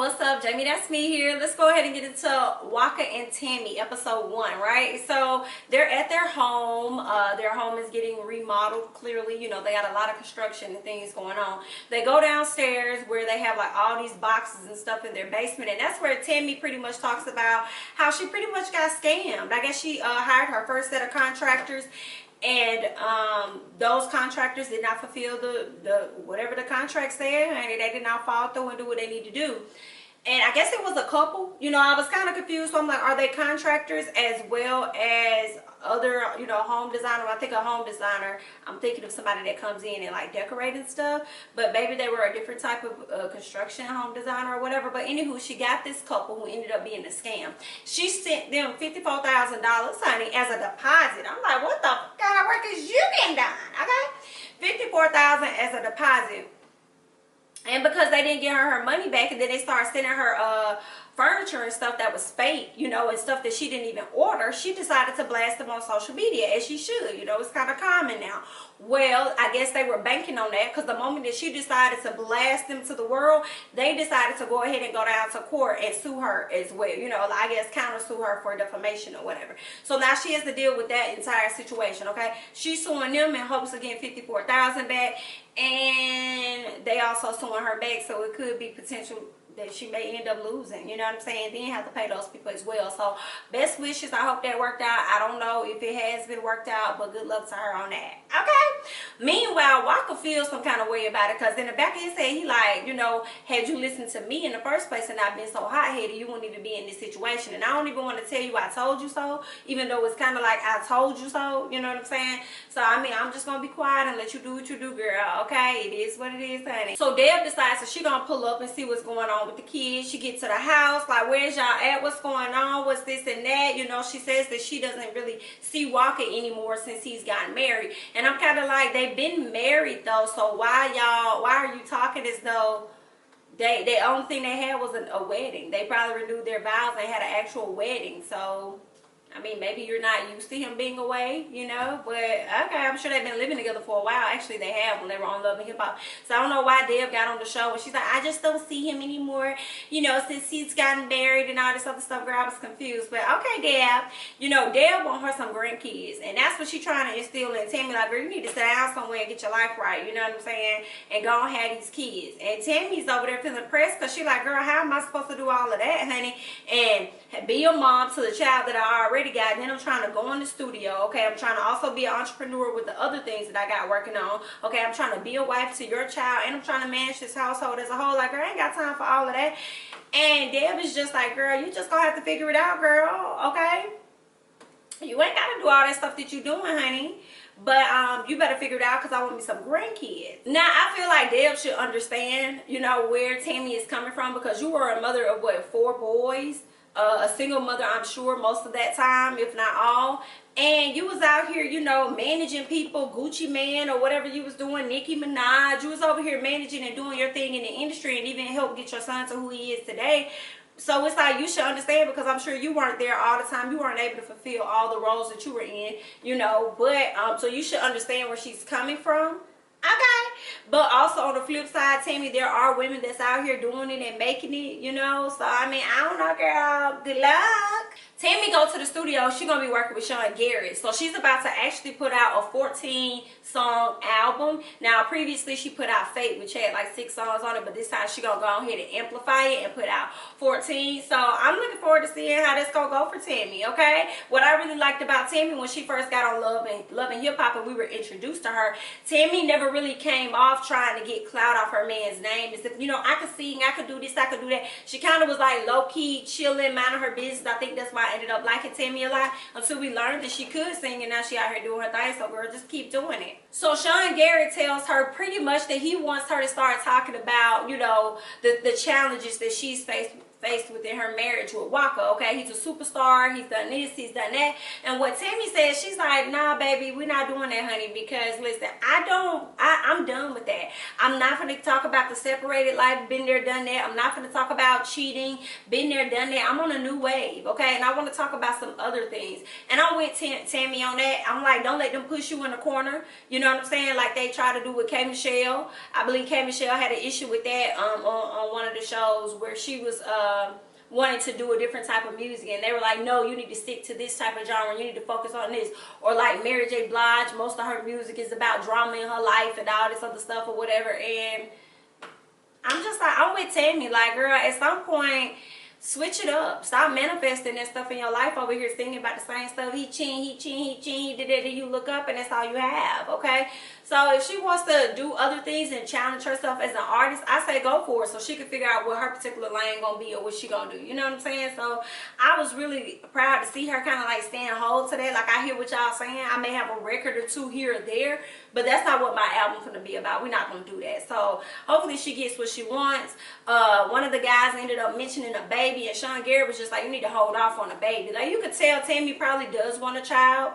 What's up, Jamie? That's me here. Let's go ahead and get into Waka and Tammy episode 1, right? So they're at their home. Their home is getting remodeled. Clearly, you know, they got a lot of construction and things going on. They go downstairs where they have like all these boxes and stuff in their basement, and that's where Tammy pretty much talks about how she pretty much got scammed. I guess she hired her first set of contractors, and those contractors did not fulfill the whatever the contract said, and they did not follow through and do what they need to do. And I guess it was a couple. You know, I was kind of confused. So I'm like, are they contractors as well as other, you know, home designer? When I think of home designer, I'm thinking of somebody that comes in and like decorate and stuff. But maybe they were a different type of construction home designer or whatever. But anywho, she got this couple who ended up being a scam. She sent them $54,000, honey, as a deposit. I'm like, what the kind of work is you getting done? Okay, $54,000 as a deposit. And because they didn't get her money back, and then they started sending her furniture and stuff that was fake, you know, and stuff that she didn't even order, she decided to blast them on social media, as she should. You know, it's kind of common now. Well, I guess they were banking on that, because the moment that she decided to blast them to the world, they decided to go ahead and go down to court and sue her as well. You know, I guess counter sue her for defamation or whatever. So now she has to deal with that entire situation, okay? She's suing them in hopes of getting $54,000 back, and they also suing her back, so it could be potential that she may end up losing, you know what I'm saying? Then have to pay those people as well. So best wishes. I hope that worked out. I don't know if it has been worked out, but good luck to her on that. Okay. Meanwhile, Waka feels some kind of way about it, because in the back of his head, he like, you know, had you listened to me in the first place and not been so hot-headed, you wouldn't even be in this situation. And I don't even want to tell you I told you so, even though it's kind of like I told you so, you know what I'm saying? So I mean, I'm just gonna be quiet and let you do what you do, girl. Okay, it is what it is, honey. So Deb decides that she gonna pull up and see what's going on with the kids. She gets to the house, like, where's y'all at? What's going on? What's this and that? You know, she says that she doesn't really see Waka anymore since he's gotten married. And I'm kind of like, they've been married though, so why are you talking as though the only thing they had was a wedding? They probably renewed their vows and had an actual wedding. So I mean, maybe you're not used to him being away, you know, but okay, I'm sure they've been living together for a while. Actually, they have, when they were on Love and Hip Hop. So I don't know why Deb got on the show and she's like, I just don't see him anymore, you know, since he's gotten married and all this other stuff. Girl, I was confused. But okay, Deb, you know, Deb want her some grandkids, and that's what she's trying to instill in Tammy. Like, girl, you need to sit down somewhere and get your life right, you know what I'm saying, and go and have these kids. And Tammy's over there feeling pressed, because she's like, girl, how am I supposed to do all of that, honey, and be a mom to the child that I already got? And then I'm trying to go in the studio, okay? I'm trying to also be an entrepreneur with the other things that I got working on, okay? I'm trying to be a wife to your child, and I'm trying to manage this household as a whole. Like, girl, I ain't got time for all of that. And Deb is just like, girl, you just gonna have to figure it out, girl, okay? You ain't gotta do all that stuff that you doing, honey. But you better figure it out, because I want me some grandkids. Now, I feel like Deb should understand, you know, where Tammy is coming from, because you were a mother of, what, 4 boys? A single mother, I'm sure, most of that time, if not all. And you was out here, you know, managing people, Gucci Man or whatever you was doing, Nicki Minaj. You was over here managing and doing your thing in the industry, and even helped get your son to who he is today. So it's like, you should understand, because I'm sure you weren't there all the time. You weren't able to fulfill all the roles that you were in, you know. But so you should understand where she's coming from. Okay, but also on the flip side, Tammy, there are women that's out here doing it and making it, you know. So I mean, I don't know, girl. Good luck. Tammy go to the studio. She's gonna be working with Sean Garrett, so she's about to actually put out a 14-song album. Now, previously she put out Fate, which had like 6 songs on it, but this time she gonna go ahead and amplify it and put out 14. So I'm looking forward to seeing how this gonna go for Tammy. Okay, what I really liked about Tammy when she first got on Love and Hip Hop and we were introduced to her, Tammy never really came off trying to get clout off her man's name. As if, you know, I could sing, I could do this, I could do that. She kind of was like low-key chilling, minding her business. I think that's why I ended up liking Tammy a lot, until we learned that she could sing, and now she out here doing her thing. So girl, just keep doing it. So Sean Garrett tells her pretty much that he wants her to start talking about, you know, the challenges that she's faced faced within her marriage with Waka, okay? He's a superstar, he's done this, he's done that. And what Tammy said, she's like, nah, baby, we're not doing that, honey, because, listen, I'm done with that. I'm not going to talk about the separated life, been there, done that. I'm not going to talk about cheating, been there, done that. I'm on a new wave, okay? And I want to talk about some other things. And I'm with Tammy on that. I'm like, don't let them push you in the corner. You know what I'm saying? Like they try to do with K. Michelle. I believe K. Michelle had an issue with that on one of the shows where she was wanting to do a different type of music, and they were like, no, you need to stick to this type of genre, you need to focus on this. Or like Mary J. Blige, most of her music is about drama in her life and all this other stuff or whatever. And I'm just like, I'm with Tammy, like, girl, at some point, switch it up. Stop manifesting that stuff in your life over here, thinking about the same stuff. He did it, and you look up and that's all you have, okay? So if she wants to do other things and challenge herself as an artist, I say go for it, so she can figure out what her particular lane gonna be or what she gonna do. You know what I'm saying? So I was really proud to see her kind of like stand hold to that. Like, I hear what y'all saying. I may have a record or two here or there, but that's not what my album's gonna be about. We're not gonna do that. So hopefully she gets what she wants. One of the guys ended up mentioning a baby, and Sean Garrett was just like, you need to hold off on a baby. Like, you could tell Tammy probably does want a child,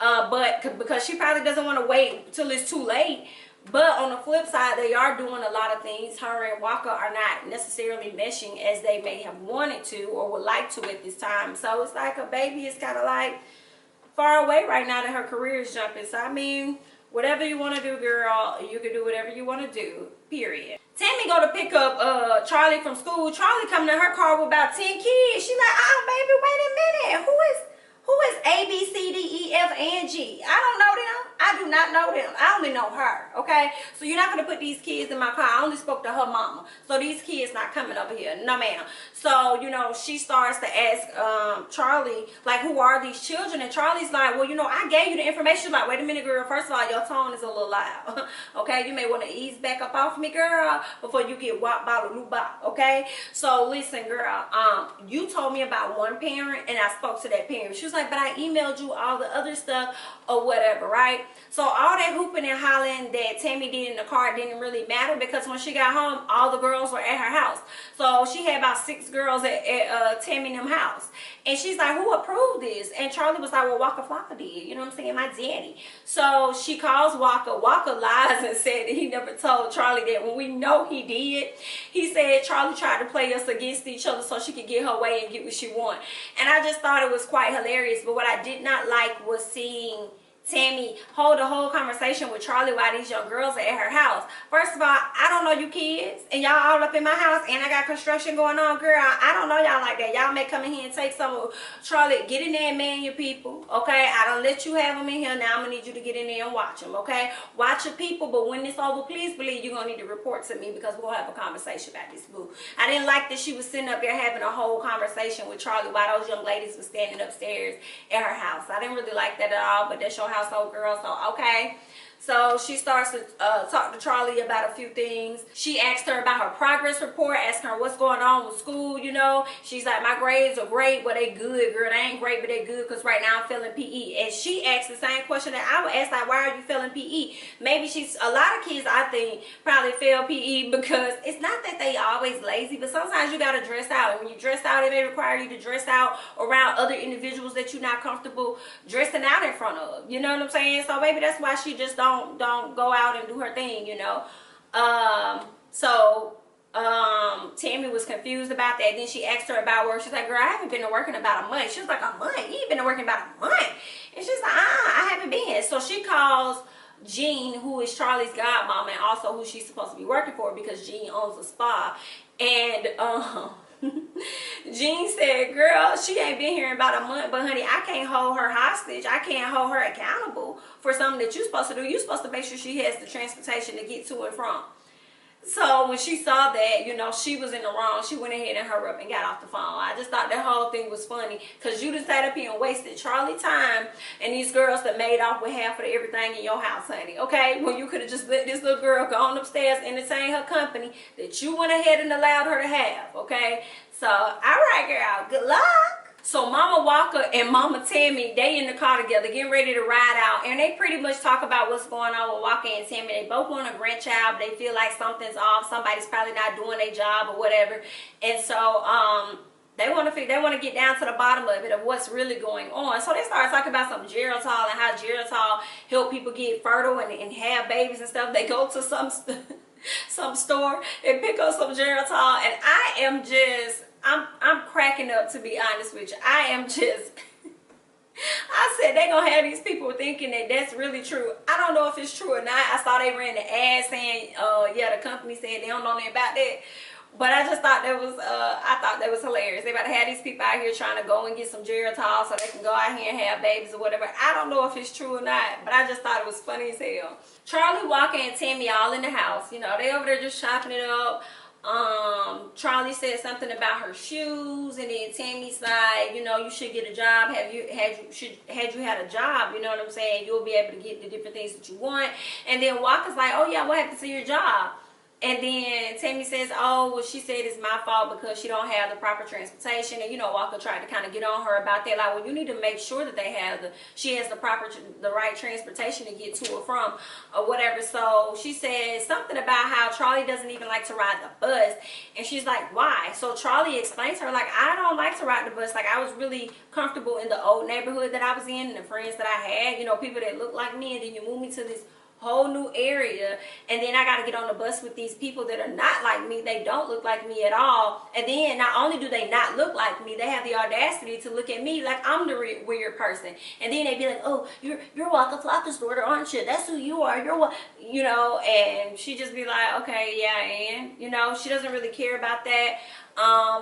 but because she probably doesn't want to wait till it's too late. But on the flip side, they are doing a lot of things. Her and Waka are not necessarily meshing as they may have wanted to or would like to at this time. So it's like a baby is kind of like far away right now that her career is jumping. So I mean, whatever you want to do, girl, you can do whatever you want to do, period. Tammy go to pick up Charlie from school. Charlie coming in her car with about 10 kids. She like, oh, baby, wait a minute. Who is A, B, C, D, E, F, and G? I don't know them. I do not know them. I only know her, okay? So you're not going to put these kids in my car. I only spoke to her mama. So these kids not coming over here. No, ma'am. So, you know, she starts to ask Charlie, like, who are these children? And Charlie's like, well, you know, I gave you the information. She's like, wait a minute, girl. First of all, your tone is a little loud, okay? You may want to ease back up off me, girl, before you get wop, bottle, loo, bop, okay? So listen, girl, you told me about one parent, and I spoke to that parent. She was like, but I emailed you all the other stuff or whatever, right? So all that hooping and hollering that Tammy did in the car didn't really matter, because when she got home, all the girls were at her house. So she had about 6 girls at Tammy and them house. And she's like, who approved this? And Charlie was like, well, Waka Flocka did. You know what I'm saying? My daddy. So she calls Waka. Waka lies and said that he never told Charlie that, when we know he did. He said Charlie tried to play us against each other so she could get her way and get what she want. And I just thought it was quite hilarious. But what I did not like was seeing Tammy hold a whole conversation with Charlie while these young girls are at her house. First of all, I don't know you kids, and y'all all up in my house, and I got construction going on, girl. I don't know y'all like that. Y'all may come in here and take some of Charlie. Get in there and man your people, okay? I don't let you have them in here. Now I'm gonna need you to get in there and watch them, okay? Watch your people, but when it's over, please believe you're gonna need to report to me, because we'll have a conversation about this, boo. I didn't like that she was sitting up there having a whole conversation with Charlie while those young ladies were standing upstairs at her house. I didn't really like that at all, but that's your household, girl, so okay. So she starts to talk to Charlie about a few things. She asked her about her progress report, asking her what's going on with school, you know. She's like, my grades are great, but they good, girl. They ain't great, but they good, because right now I'm failing PE. And she asked the same question that I would ask, like, why are you failing PE? Maybe a lot of kids, I think, probably fail PE because it's not that they always lazy, but sometimes you got to dress out. And when you dress out, it may require you to dress out around other individuals that you're not comfortable dressing out in front of. You know what I'm saying? So maybe that's why she just don't go out and do her thing, you know. Tammy was confused about that. Then she asked her about work. She's like, girl, I haven't been to work in about a month. She was like, a month? You ain't been to work in about a month? And she's like, I haven't been. So she calls Jean, who is Charlie's godmama, and also who she's supposed to be working for, because Jean owns a spa. And Jean said, girl, she ain't been here in about a month, but honey, I can't hold her hostage. I can't hold her accountable for something that you're supposed to do. You're supposed to make sure she has the transportation to get to and from. So when she saw that, you know, she was in the wrong. She went ahead and hurried up and got off the phone. I just thought that whole thing was funny, because you just sat up here and wasted Charlie time and these girls that made off with half of everything in your house, honey. Okay? When you could have just let this little girl go on upstairs and entertain her company that you went ahead and allowed her to have. Okay? So, all right, girl. Good luck. So Mama Waka and Mama Tammy, they in the car together, getting ready to ride out, and they pretty much talk about what's going on with Waka and Tammy. They both want a grandchild, but they feel like something's off. Somebody's probably not doing their job or whatever, and so they want to get down to the bottom of it, of what's really going on. So they start talking about some Geritol and how Geritol help people get fertile and have babies and stuff. They go to some store and pick up some Geritol, and I am just. I'm cracking up, to be honest with you. I am just, I said they gonna have these people thinking that that's really true. I don't know if it's true or not. I saw they ran the ad saying, yeah, the company said they don't know nothing about that. But I just thought that was, I thought that was hilarious. They about to have these people out here trying to go and get some Geritol so they can go out here and have babies or whatever. I don't know if it's true or not, but I just thought it was funny as hell. Charlie, Waka, and Tammy all in the house. You know, they over there just chopping it up. Charlie said something about her shoes, and then Tammy's like, you know, you should get a job. Had you had a job, you know what I'm saying, you'll be able to get the different things that you want. And then Waka's like, oh yeah, what happened to your job? And then Tammy says, oh, well, she said it's my fault because she don't have the proper transportation. And, you know, Waka tried to kind of get on her about that. Like, well, you need to make sure that she has the right transportation to get to or from or whatever. So she says something about how Charlie doesn't even like to ride the bus. And she's like, why? So Charlie explains to her, like, I don't like to ride the bus. Like, I was really comfortable in the old neighborhood that I was in and the friends that I had, you know, people that look like me. And then you move me to this whole new area, and then I got to get on the bus with these people that are not like me. They don't look like me at all. And then not only do they not look like me, they have the audacity to look at me like I'm the weird person. And then they be like, oh, you're Waka Flocka's daughter, aren't you? That's who you are. You're what, you know. And she just be like, okay, yeah, and you know, she doesn't really care about that.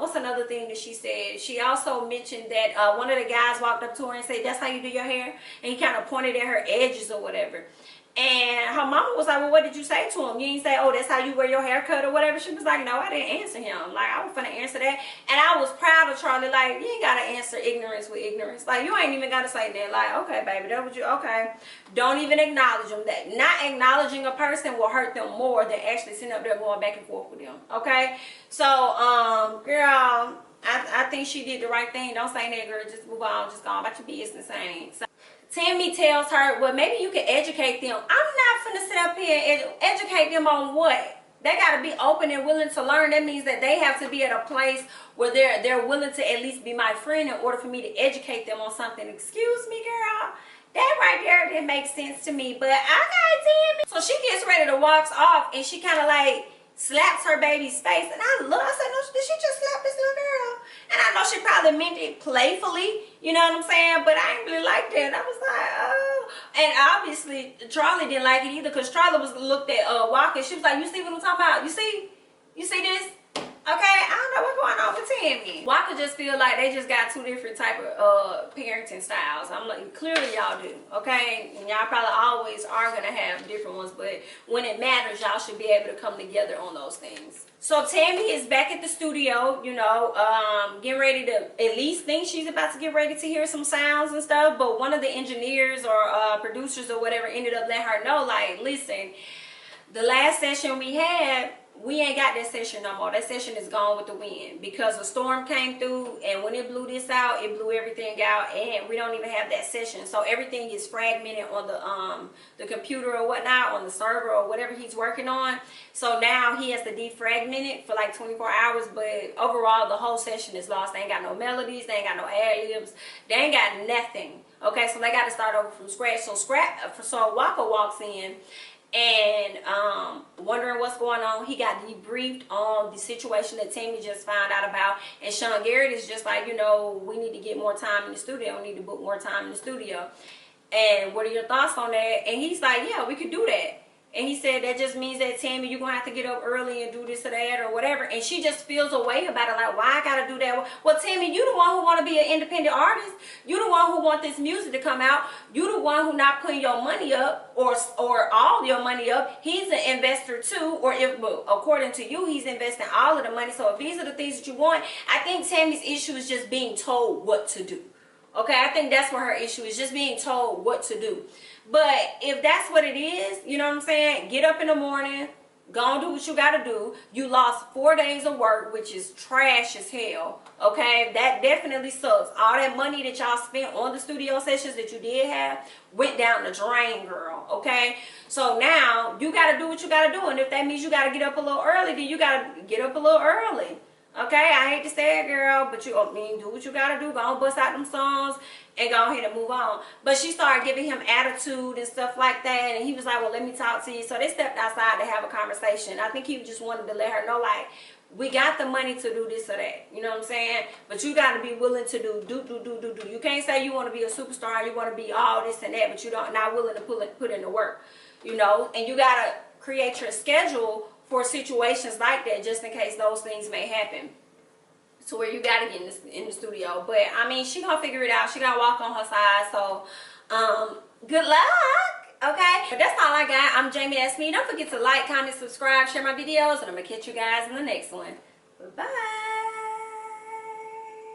What's another thing that she said? She also mentioned that one of the guys walked up to her and said, that's how you do your hair? And he kind of pointed at her edges or whatever. And her mama was like, well, what did you say to him? You didn't say, oh, that's how you wear your haircut or whatever? She was like, no, I didn't answer him. Like, I was finna answer that. And I was proud of Charlie. Like, you ain't got to answer ignorance with ignorance. Like, you ain't even got to say that. Like, okay, baby, that was you. Okay. Don't even acknowledge them. That not acknowledging a person will hurt them more than actually sitting up there going back and forth with them. Okay? So, girl, I think she did the right thing. Don't say that, girl. Just move on. Just go on about your business. So, Tammy tells her, well, maybe you can educate them. I'm not finna sit up here and educate them on what? They got to be open and willing to learn. That means that they have to be at a place where they're willing to at least be my friend in order for me to educate them on something. Excuse me, girl. That right there didn't make sense to me. But okay, Tammy. So she gets ready to walk off, and she kind of like slaps her baby's face. And I look, I said, no, did she just slap this little girl? And I know she probably meant it playfully, you know what I'm saying? But I ain't really like that. I was like, oh. And obviously, Charlie didn't like it either, because Charlie looked at Waka. She was like, you see what I'm talking about? You see this? Okay, I don't know what's going on with Tammy. Waka just feel like they just got two different type of parenting styles. I'm like, clearly y'all do, okay? And y'all probably always are gonna have different ones, but when it matters, y'all should be able to come together on those things. So Tammy is back at the studio, you know, getting ready to, at least think she's about to get ready to hear some sounds and stuff. But one of the engineers or producers or whatever ended up letting her know, like, listen, the last session we had, we ain't got that session no more. That session is gone with the wind because a storm came through, and when it blew this out, it blew everything out, and we don't even have that session. So everything is fragmented on the computer or whatnot, on the server or whatever he's working on. So now he has to defragment it for like 24 hours, but overall the whole session is lost. They ain't got no melodies, they ain't got no ad-libs, they ain't got nothing. Okay, so they got to start over from scratch. So Waka walks in and wondering what's going on. He got debriefed on the situation that Tammy just found out about, and Sean Garrett is just like, you know, we need to get more time in the studio, we need to book more time in the studio, and what are your thoughts on that? And he's like, yeah, we could do that. And he said that just means that, Tammy, you're going to have to get up early and do this or that or whatever. And she just feels a way about it, like, why I got to do that? Well, Tammy, you the one who want to be an independent artist. You the one who want this music to come out. You the one who not putting your money up or all your money up. He's an investor too, or if, according to you, he's investing all of the money. So if these are the things that you want, I think Tammy's issue is just being told what to do. Okay, I think that's what her issue is, just being told what to do. But if that's what it is, you know what I'm saying? Get up in the morning, Go on, do what you gotta do. You lost 4 days of work, which is trash as hell. Okay, that definitely sucks. All that money that y'all spent on the studio sessions that you did have went down the drain, girl. Okay, so now you gotta do what you gotta do, and if that means you gotta get up a little early, then you gotta get up a little early. Okay, I hate to say it, girl, but you, I mean, do what you gotta do. Go on, bust out them songs and go ahead and move on. But she started giving him attitude and stuff like that, and he was like, well, let me talk to you. So they stepped outside to have a conversation. I think he just wanted to let her know, like, we got the money to do this or that. You know what I'm saying? But you got to be willing to do. You can't say you want to be a superstar, you want to be all this and that, but you don't not willing to put in the work. You know, and you got to create your schedule for situations like that, just in case those things may happen, to where you gotta get in the studio. But I mean, she gonna figure it out. She gotta walk on her side. So good luck. Okay, but that's all I got. I'm Jamie. That's me. Don't forget to like, comment, subscribe, share my videos, and I'm gonna catch you guys in the next one. Bye.